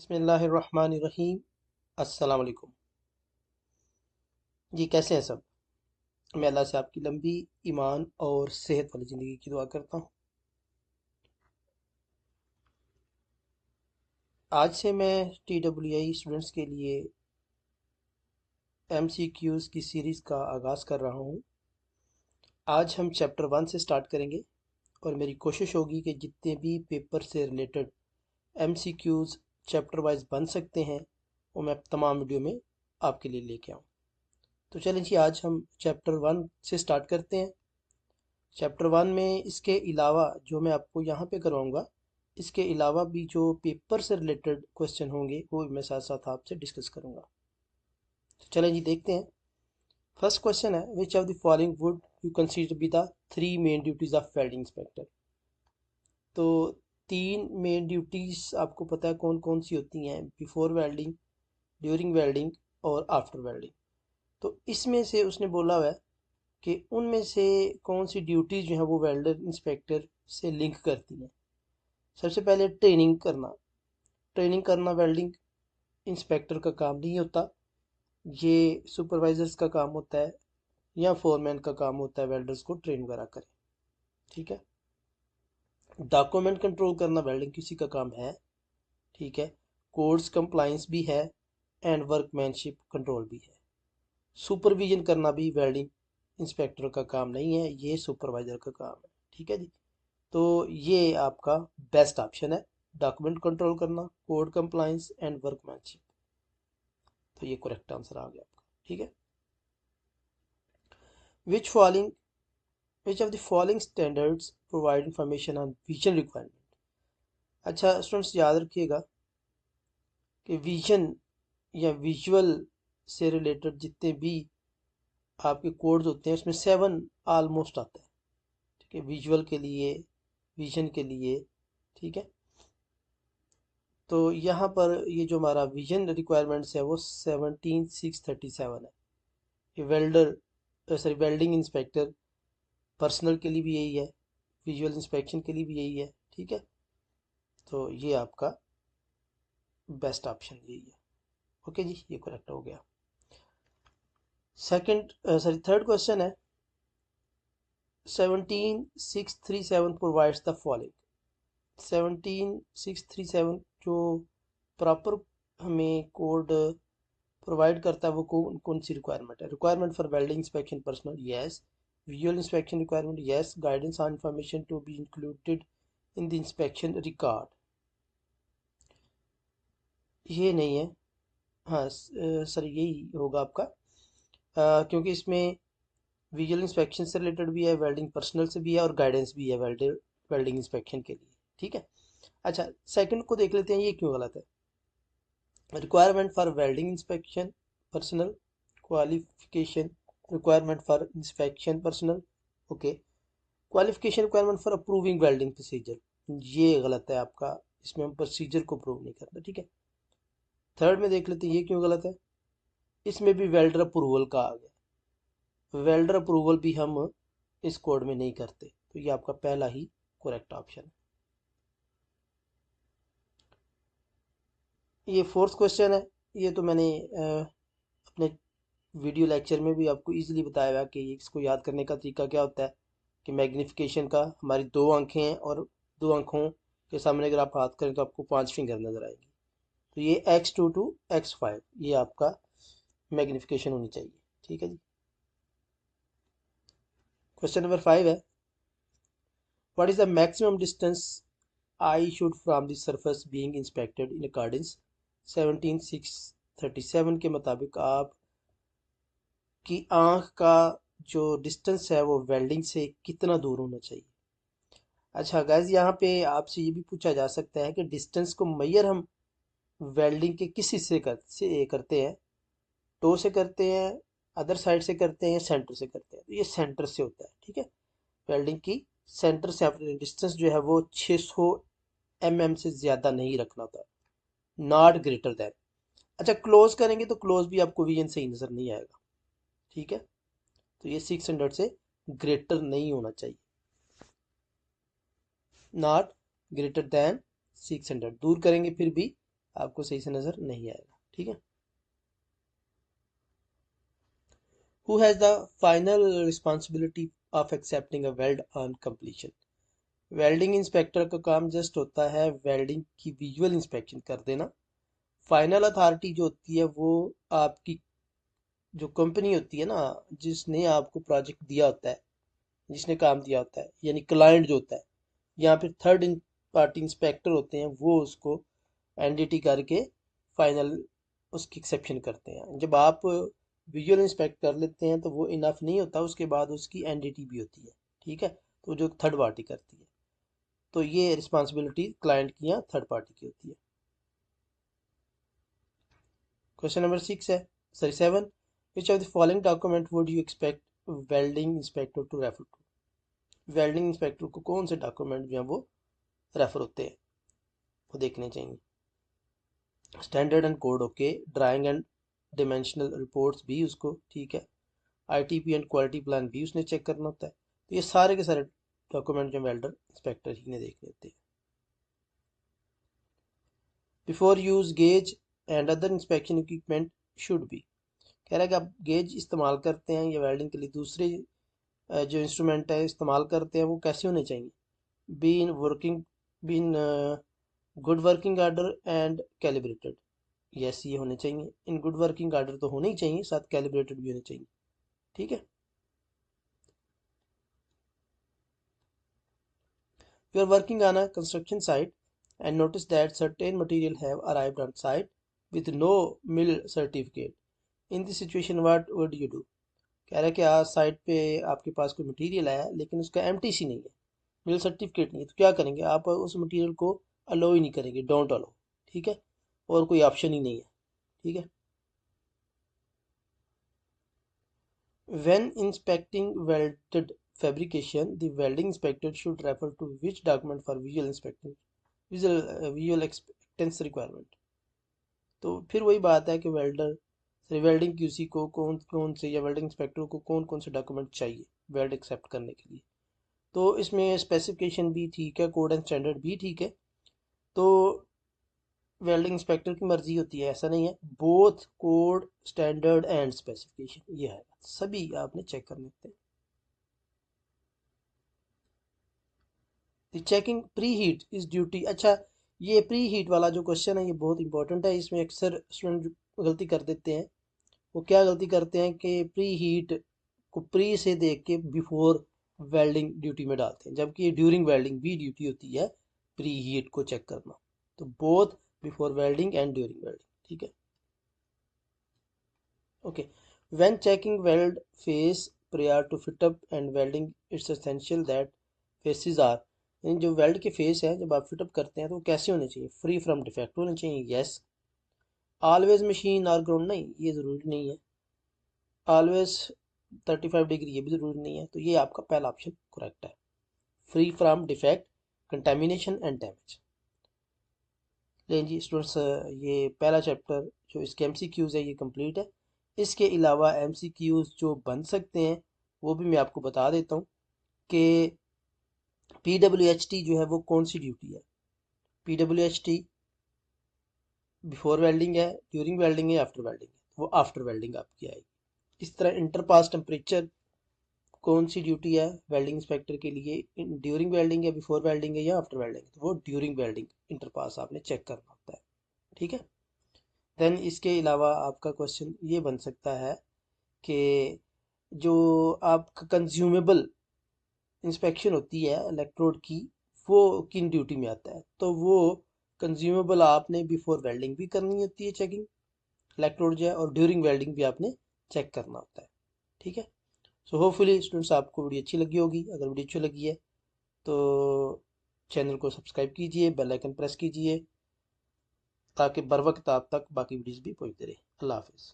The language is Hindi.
बिस्मिल्लाहिर्रहमानिर्रहीम। अस्सलाम वालेकुम जी, कैसे हैं सब। मैं अल्लाह से आपकी लंबी ईमान और सेहत वाली ज़िंदगी की दुआ करता हूँ। आज से मैं TWI स्टूडेंट्स के लिए MCQs की सीरीज़ का आगाज़ कर रहा हूँ। आज हम चैप्टर 1 से स्टार्ट करेंगे और मेरी कोशिश होगी कि जितने भी पेपर से रिलेटेड MCQs चैप्टर वाइज बन सकते हैं वो मैं तमाम वीडियो में आपके लिए लेके आऊँ। तो चलें जी, आज हम चैप्टर 1 से स्टार्ट करते हैं। चैप्टर 1 में इसके अलावा जो मैं आपको यहाँ पे करवाऊँगा, इसके अलावा भी जो पेपर से रिलेटेड क्वेश्चन होंगे वो मैं साथ साथ आपसे डिस्कस करूँगा। तो चलें जी, देखते हैं। फर्स्ट क्वेश्चन है, विच of the following would you consider be the 3 main duties of welding inspector. तो 3 मेन ड्यूटीज आपको पता है कौन कौन सी होती हैं, बिफोर वेल्डिंग, ड्यूरिंग वेल्डिंग और आफ्टर वेल्डिंग। तो इसमें से उसने बोला हुआ है कि उनमें से कौन सी ड्यूटीज जो है वो वेल्डर इंस्पेक्टर से लिंक करती हैं। सबसे पहले ट्रेनिंग करना वेल्डिंग इंस्पेक्टर का काम नहीं होता, ये सुपरवाइजर्स का काम होता है या फोरमैन का काम होता है वेल्डर्स को ट्रेन वगैरह करें। ठीक है। डॉक्यूमेंट कंट्रोल करना वेल्डिंग किसी का काम है। ठीक है। कोड्स कंप्लाइंस भी है एंड वर्कमैनशिप कंट्रोल भी है। सुपरविजन करना भी वेल्डिंग इंस्पेक्टर का काम नहीं है, ये सुपरवाइजर का काम है। ठीक है जी। तो ये आपका बेस्ट ऑप्शन है, डॉक्यूमेंट कंट्रोल करना, कोड कंप्लाइंस एंड वर्कमैनशिप। तो ये करेक्ट आंसर आ गया आपका। ठीक है। Which following which of the following standards provide information on vision requirement. अच्छा स्टूडेंट्स, याद रखिएगा कि विजन या विजुअल से रिलेटेड जितने भी आपके कोड्स होते हैं उसमें 7 ऑलमोस्ट आता है। ठीक है, विजुअल के लिए, विजन के लिए। ठीक है। तो यहाँ पर ये जो हमारा विजन रिक्वायरमेंट्स है वो 17637 है। ये वेल्डिंग इंस्पेक्टर पर्सनल के लिए भी यही है, विजुअल इंस्पेक्शन के लिए भी यही है। ठीक है। तो ये आपका बेस्ट ऑप्शन यही है। ओके जी, ये करेक्ट हो गया। थर्ड क्वेश्चन है, 17637 प्रोवाइड्स द फॉलोइंग। 17637 जो प्रॉपर हमें कोड प्रोवाइड करता है वो कौन कौन सी रिक्वायरमेंट है। Requirement for welding inspection personnel, yes. Visual inspection requirement, yes. Guidance on information to be included in the inspection record, ये नहीं है। हाँ सर, यही होगा आपका। क्योंकि इसमें विजुअल इंस्पेक्शन से रिलेटेड भी है, वेल्डिंग पर्सनल से भी है और गाइडेंस भी है वेल्डिंग इंस्पेक्शन के लिए। ठीक है। अच्छा, सेकंड को देख लेते हैं, ये क्यों गलत है। Requirement for welding inspection personal, qualification requirement for inspection personal. Okay. Qualification requirement for approving welding procedure, ये गलत है आपका। इसमें हम प्रोसीजर को प्रूव नहीं करते। ठीक है। थर्ड में देख लेते हैं, ये क्यों गलत है। इसमें भी वेल्डर अप्रूवल का आ गया, वेल्डर अप्रूवल भी हम इस कोड में नहीं करते। तो ये आपका पहला ही करेक्ट ऑप्शन है। ये फोर्थ क्वेश्चन है। ये तो मैंने अपने वीडियो लेक्चर में भी आपको इजीली बताया हुआ कि इसको याद करने का तरीका क्या होता है। कि मैग्नीफिकेशन का हमारी 2 आंखें हैं और 2 आंखों के सामने अगर आप हाथ करें तो आपको 5 फिंगर नजर आएगी। तो ये X2 to X5 ये आपका मैग्नीफिकेशन होनी चाहिए। ठीक है जी। क्वेश्चन नंबर 5 है, what is the maximum distance I should from the surface being inspected in accordance 17637 के मुताबिक आप की आंख का जो डिस्टेंस है वो वेल्डिंग से कितना दूर होना चाहिए। अच्छा गाइस, यहाँ पे आपसे ये भी पूछा जा सकता है कि डिस्टेंस को मैयर हम वेल्डिंग के किस हिस्से से करते हैं। टो से करते हैं, अदर साइड से करते हैं या सेंटर से करते हैं। तो ये सेंटर से होता है। ठीक है। वेल्डिंग की सेंटर से अपने डिस्टेंस जो है वो 600 mm से ज़्यादा नहीं रखना होता, नॉट ग्रेटर देन। अच्छा, क्लोज करेंगे तो क्लोज भी आपको विजन सही नज़र नहीं आएगा। ठीक है। तो ये 600 से ग्रेटर नहीं होना चाहिए, नॉट ग्रेटर देन 600। दूर करेंगे फिर भी आपको सही से नज़र नहीं आएगा। ठीक है। Who has the final responsibility of accepting a weld on completion? Welding inspector का काम जस्ट होता है वेल्डिंग की विजुअल इंस्पेक्शन कर देना। फाइनल अथॉरिटी जो होती है वो आपकी जो कंपनी होती है ना, जिसने आपको प्रोजेक्ट दिया होता है, जिसने काम दिया होता है, यानी क्लाइंट जो होता है, या फिर थर्ड पार्टी इंस्पेक्टर होते हैं, वो उसको एनडीटी करके फाइनल उसकी एक्सेप्शन करते हैं। जब आप विजुअल इंस्पेक्ट कर लेते हैं तो वो इनफ नहीं होता, उसके बाद उसकी एनडीटी भी होती है। ठीक है। तो जो थर्ड पार्टी करती है, तो ये रिस्पॉन्सिबिलिटी क्लाइंट की या थर्ड पार्टी की होती है। क्वेश्चन नंबर 6 है, sorry 7, which of the following document would you expect welding inspector to refer to? Welding inspector को कौन से डॉक्यूमेंट जो है वो रेफर होते हैं, वो देखने चाहिए। Standard and code okay, drawing and dimensional reports भी उसको ठीक है, आईटीपी एंड क्वालिटी प्लान भी उसने चेक करना होता है। तो ये सारे के सारे डॉक्यूमेंट जो वेल्डर इंस्पेक्टर ही ने देखने होते हैं। Before use gauge and other inspection equipment should be, कह रहा है कि आप गेज इस्तेमाल करते हैं या वेल्डिंग के लिए दूसरे जो इंस्ट्रूमेंट है इस्तेमाल करते हैं, वो कैसे होने चाहिए? Be in working, be in good working order and calibrated. Yes, ये होने चाहिए। इन गुड वर्किंग ऑर्डर तो होने ही चाहिए, साथ कैलिब्रेटेड भी होने चाहिए। ठीक है। You are working on a construction site and notice that certain material have arrived on site with no mill certificate. In this situation, what would you do? कह रहा है कि आज साइट पे आपके पास कोई मटेरियल आया लेकिन उसका एमटीसी नहीं है, मिल सर्टिफिकेट नहीं है, तो क्या करेंगे? आप उस मटेरियल को अलो ही नहीं करेंगे, डोंट अलो। ठीक है। और कोई ऑप्शन ही नहीं है। ठीक है। When inspecting welded fabrication, the welding inspector should refer to which document for visual inspection, visual acceptance requirement? तो फिर वही बात है कि वेल्डिंग क्यूसी को कौन कौन से, या वेल्डिंग इंस्पेक्टर को कौन कौन से डॉक्यूमेंट चाहिए वेल्ड एक्सेप्ट करने के लिए। तो इसमें स्पेसिफिकेशन भी ठीक है, कोड एंड स्टैंडर्ड भी ठीक है। तो वेल्डिंग इंस्पेक्टर की मर्जी होती है, ऐसा नहीं है। Both code standard and specification, ये है, सभी आपने चेक करने होते हैं। Checking pre heat is duty. अच्छा, ये प्री हीट वाला जो क्वेश्चन है ये बहुत इंपॉर्टेंट है। इसमें अक्सर स्टूडेंट गलती कर देते हैं। वो क्या गलती करते हैं कि प्री हीट को प्री से देख के बिफोर वेल्डिंग ड्यूटी में डालते हैं, जबकि ड्यूरिंग वेल्डिंग भी ड्यूटी होती है प्री हीट को चेक करना। तो both before welding and during welding. ठीक है। Okay. When checking weld face prior to fit up and welding, it's essential that faces are, इन जो वेल्ड के फेस है जब आप फिटअप करते हैं तो वो कैसे होने चाहिए? फ्री फ्रॉम डिफेक्ट होने चाहिए। यस। ऑलवेज मशीन और ग्राउंड, नहीं, ये ज़रूरी नहीं है। ऑलवेज 35 डिग्री, ये भी ज़रूरी नहीं है। तो ये आपका पहला ऑप्शन करेक्ट है, free from defect, contamination and damage. लेकिन जी स्टूडेंट्स, ये पहला चैप्टर जो इसके एमसीक्यूज़ है ये कंप्लीट है। इसके अलावा एमसीक्यूज़ जो बन सकते हैं वो भी मैं आपको बता देता हूँ कि PWHT जो है वो कौन सी ड्यूटी है। PWHT बिफोर वेल्डिंग है, ड्यूरिंग वेल्डिंग है, आफ्टर वेल्डिंग है, वो आफ्टर वेल्डिंग आपकी आएगी। इस तरह इंटरपास टेम्परेचर कौन सी ड्यूटी है वेल्डिंग इंस्पेक्टर के लिए? ड्यूरिंग वेल्डिंग है, बिफोर वेल्डिंग है, या आफ्टर वेल्डिंग? तो वो ड्यूरिंग वेल्डिंग इंटरपास आपने चेक करना होता है। ठीक है। देन इसके अलावा आपका क्वेश्चन ये बन सकता है कि जो आपका कंज्यूमेबल इंस्पेक्शन होती है इलेक्ट्रोड की, वो किन ड्यूटी में आता है? तो वो कंज्यूमेबल आपने बिफोर वेल्डिंग भी करनी होती है चेकिंग, इलेक्ट्रोड जो है, और ड्यूरिंग वेल्डिंग भी आपने चेक करना होता है। ठीक है। सो होपफुली स्टूडेंट्स आपको वीडियो अच्छी लगी होगी। अगर वीडियो अच्छी लगी है तो चैनल को सब्सक्राइब कीजिए, बेल आइकन प्रेस कीजिए, ताकि बर वक्त आप तक बाकी वीडियोस भी पहुंचते रहे। अल्लाह हाफिज़।